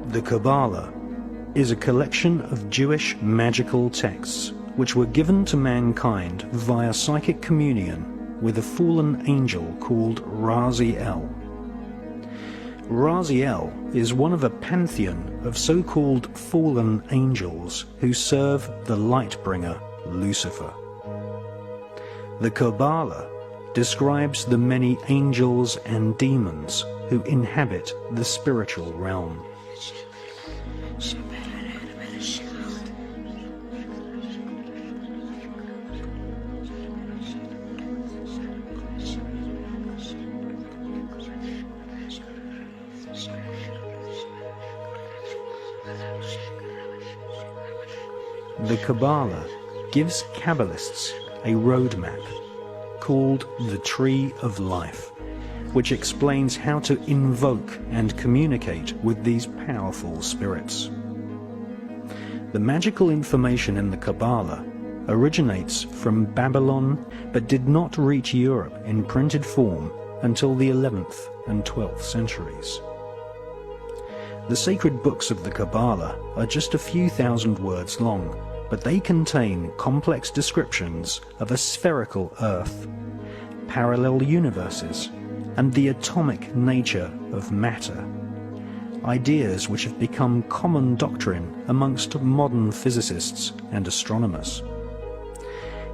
The Kabbalah is a collection of Jewish magical texts which were given to mankind via psychic communion with a fallen angel called Raziel. Raziel is one of a pantheon of so-called fallen angels who serve the light-bringer Lucifer. The Kabbalah describes the many angels and demons who inhabit the spiritual realm. The Kabbalah gives Kabbalists a roadmap called the Tree of Life, which explains how to invoke and communicate with these powerful spirits. The magical information in the Kabbalah originates from Babylon but did not reach Europe in printed form until the 11th and 12th centuries. The sacred books of the Kabbalah are just a few thousand words long, but they contain complex descriptions of a spherical Earth, parallel universes, and the atomic nature of matter, ideas which have become common doctrine amongst modern physicists and astronomers.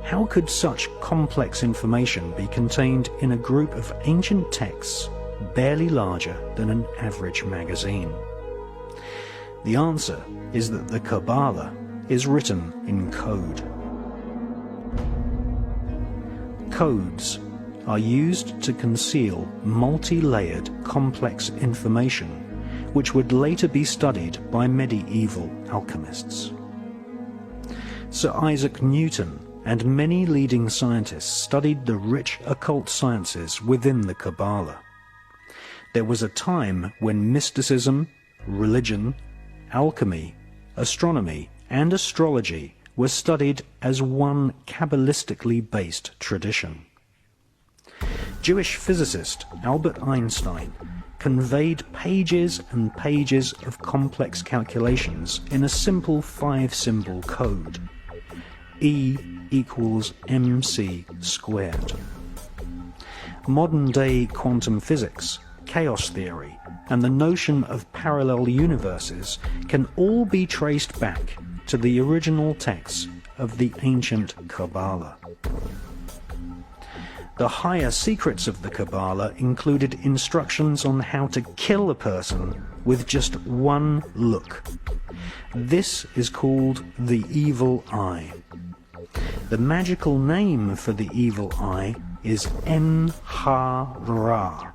How could such complex information be contained in a group of ancient texts barely larger than an average magazine? The answer is that the Kabbalah is written in code. Codes are used to conceal multi-layered complex information which would later be studied by medieval alchemists. Sir Isaac Newton and many leading scientists studied the rich occult sciences within the Kabbalah. There was a time when mysticism, religion, alchemy, astronomy, and astrology were studied as one Kabbalistically based tradition. Jewish physicist Albert Einstein conveyed pages and pages of complex calculations in a simple 5-symbol code: E equals mc squared. Modern-day quantum physics, chaos theory, and the notion of parallel universes can all be traced back to the original texts of the ancient Kabbalah. The higher secrets of the Kabbalah included instructions on how to kill a person with just one look. This is called the evil eye. The magical name for the evil eye is En-ha-Ra.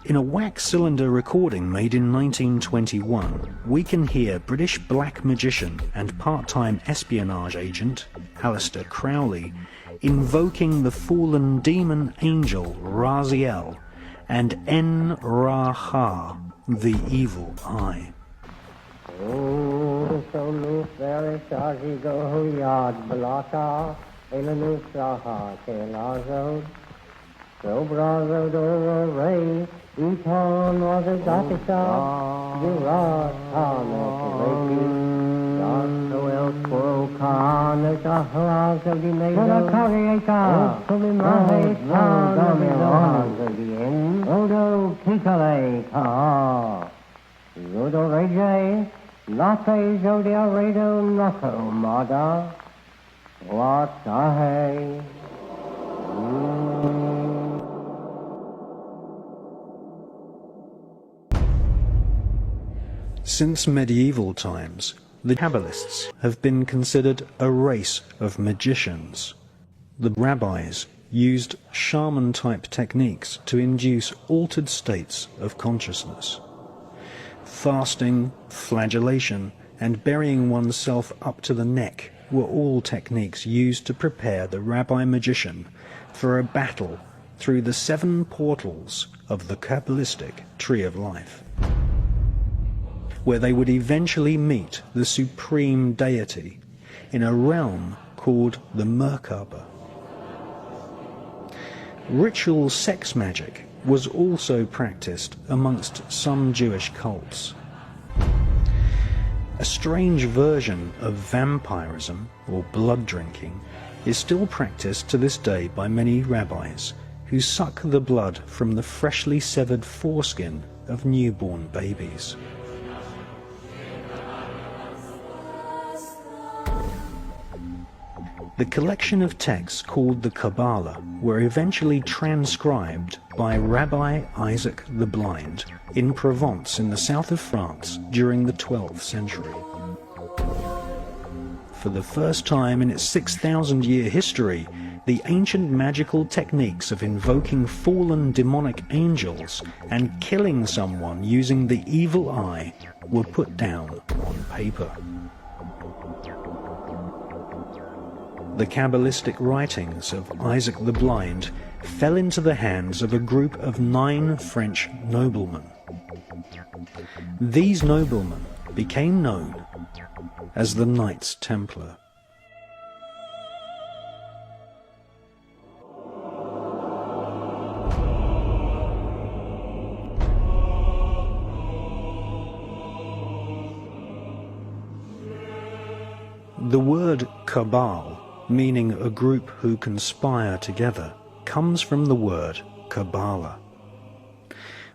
In a wax cylinder recording made in 1921, we can hear British black magician and part-time espionage agent Aleister Crowley invoking the fallen demon angel Raziel and En-Ra-Ha, the evil eye. Iton was a Gatisha, Giratana, Noel Khan, the Sahara of the Nation, Kariaka, Sulimahe, Odo Kitale, Yodo Reje, Nate Jodia Redo Nako, Mada, Watahe. Since medieval times, the Kabbalists have been considered a race of magicians. The rabbis used shaman-type techniques to induce altered states of consciousness. Fasting, flagellation, and burying oneself up to the neck were all techniques used to prepare the rabbi-magician for a battle through the 7 portals of the Kabbalistic Tree of Life, where they would eventually meet the supreme deity in a realm called the Merkaba. Ritual sex magic was also practiced amongst some Jewish cults. A strange version of vampirism, or blood drinking, is still practiced to this day by many rabbis who suck the blood from the freshly severed foreskin of newborn babies. The collection of texts called the Kabbalah were eventually transcribed by Rabbi Isaac the Blind in Provence in the south of France during the 12th century. For the first time in its 6,000-year history, the ancient magical techniques of invoking fallen demonic angels and killing someone using the evil eye were put down on paper. The Kabbalistic writings of Isaac the Blind fell into the hands of a group of 9 French noblemen. These noblemen became known as the Knights Templar. The word Cabal, meaning a group who conspire together, comes from the word Kabbalah.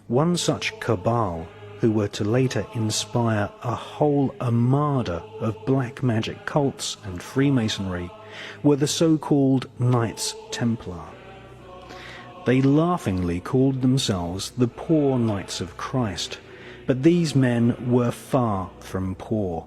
One such cabal, who were to later inspire a whole armada of black magic cults and Freemasonry, were the so-called Knights Templar. They laughingly called themselves the Poor Knights of Christ, but these men were far from poor.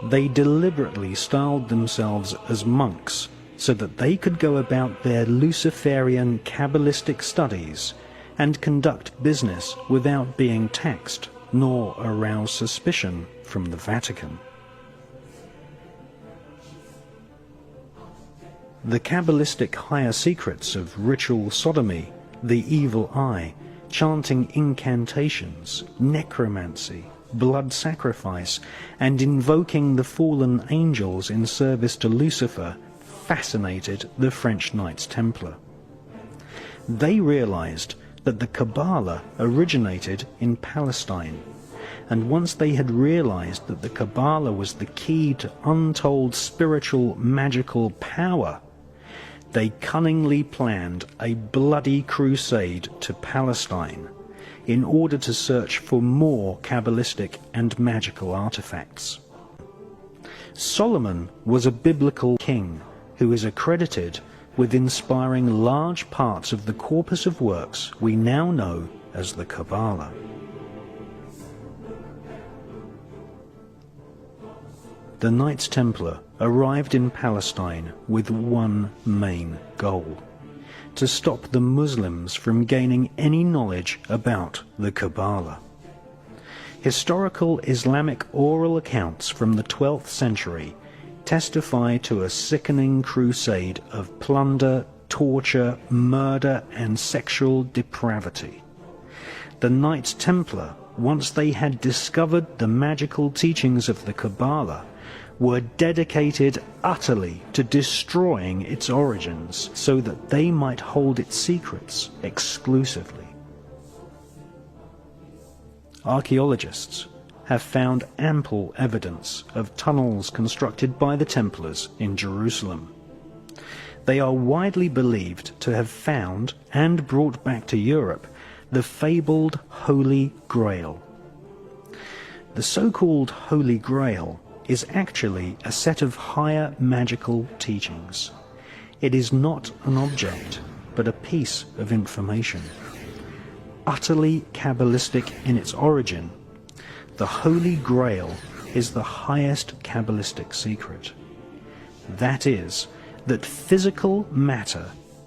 They deliberately styled themselves as monks so that they could go about their Luciferian Kabbalistic studies and conduct business without being taxed nor arouse suspicion from the Vatican. The Kabbalistic higher secrets of ritual sodomy, the evil eye, chanting incantations, necromancy, blood sacrifice, and invoking the fallen angels in service to Lucifer fascinated the French Knights Templar. They realized that the Kabbalah originated in Palestine, and once they had realized that the Kabbalah was the key to untold spiritual magical power, they cunningly planned a bloody crusade to Palestine in order to search for more Kabbalistic and magical artifacts. Solomon was a biblical king who is accredited with inspiring large parts of the corpus of works we now know as the Kabbalah. The Knights Templar arrived in Palestine with one main goal: to stop the Muslims from gaining any knowledge about the Kabbalah. Historical Islamic oral accounts from the 12th century testify to a sickening crusade of plunder, torture, murder, and sexual depravity. The Knights Templar, once they had discovered the magical teachings of the Kabbalah, were dedicated utterly to destroying its origins so that they might hold its secrets exclusively. Archaeologists have found ample evidence of tunnels constructed by the Templars in Jerusalem. They are widely believed to have found and brought back to Europe the fabled Holy Grail. The so-called Holy Grail is actually a set of higher magical teachings. It is not an object, but a piece of information. Utterly Kabbalistic in its origin, the Holy Grail is the highest Kabbalistic secret. That is, that physical matter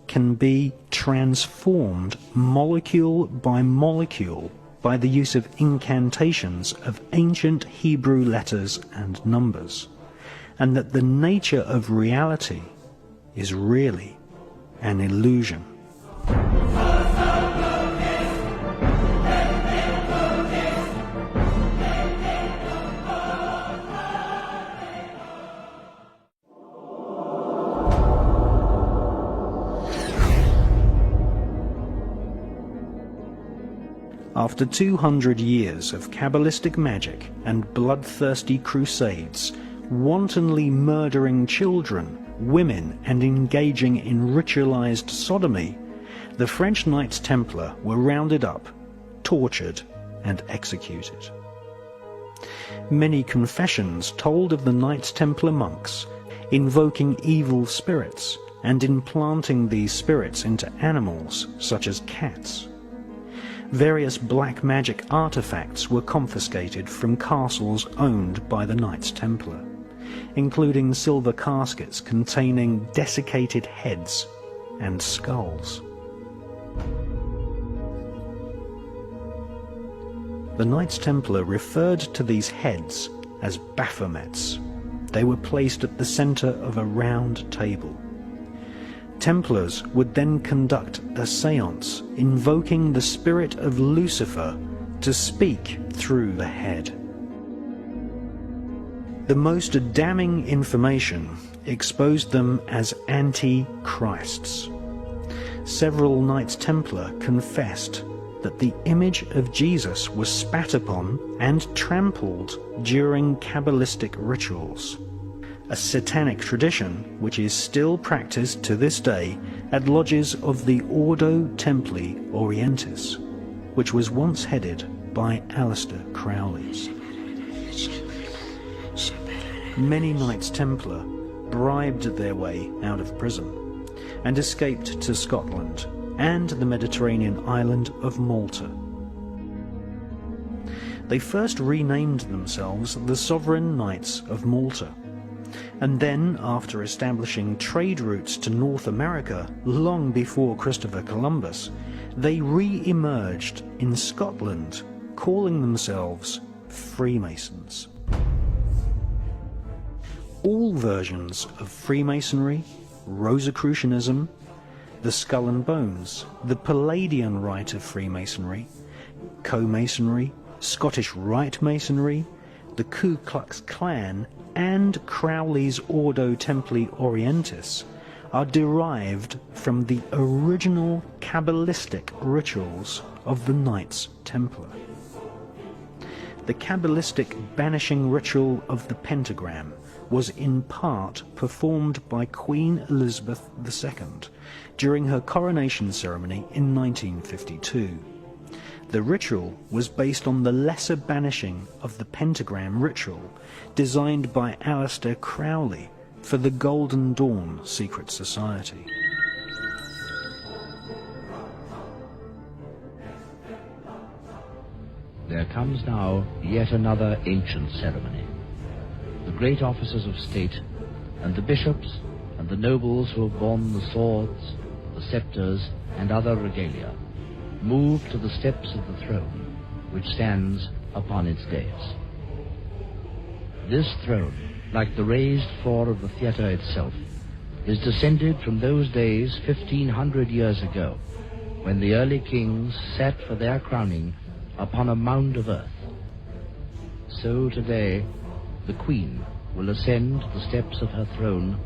can be transformed molecule by molecule by the use of incantations of ancient Hebrew letters and numbers, and that the nature of reality is really an illusion. After 200 years of Kabbalistic magic and bloodthirsty crusades, wantonly murdering children, women, and engaging in ritualized sodomy, the French Knights Templar were rounded up, tortured, and executed. Many confessions told of the Knights Templar monks invoking evil spirits and implanting these spirits into animals such as cats. Various black magic artifacts were confiscated from castles owned by the Knights Templar, including silver caskets containing desiccated heads and skulls. The Knights Templar referred to these heads as Baphomets. They were placed at the center of a round table. Templars would then conduct a séance invoking the spirit of Lucifer to speak through the head. The most damning information exposed them as anti-Christs. Several Knights Templar confessed that the image of Jesus was spat upon and trampled during Kabbalistic rituals, a satanic tradition which is still practiced to this day at lodges of the Ordo Templi Orientis, which was once headed by Aleister Crowley. Many Knights Templar bribed their way out of prison and escaped to Scotland and the Mediterranean island of Malta. They first renamed themselves the Sovereign Knights of Malta, and then, after establishing trade routes to North America long before Christopher Columbus, they re-emerged in Scotland, calling themselves Freemasons. All versions of Freemasonry, Rosicrucianism, the Skull and Bones, the Palladian Rite of Freemasonry, Co-Masonry, Scottish Rite Masonry, the Ku Klux Klan, and Crowley's Ordo Templi Orientis are derived from the original Kabbalistic rituals of the Knights Templar. The Kabbalistic banishing ritual of the pentagram was in part performed by Queen Elizabeth II during her coronation ceremony in 1952. The ritual was based on the lesser banishing of the pentagram ritual designed by Aleister Crowley for the Golden Dawn secret society. There comes now yet another ancient ceremony. The great officers of state and the bishops and the nobles who have borne the swords, the scepters, and other regalia move to the steps of the throne which stands upon its dais. This throne, like the raised floor of the theatre itself, is descended from those days 1500 years ago, when the early kings sat for their crowning upon a mound of earth. So today, the Queen will ascend the steps of her throne,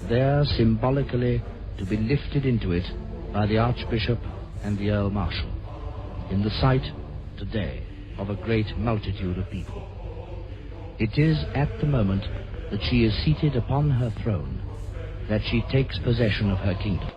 there symbolically to be lifted into it by the Archbishop and the Earl Marshal, in the sight today of a great multitude of people. It is at the moment that she is seated upon her throne that she takes possession of her kingdom.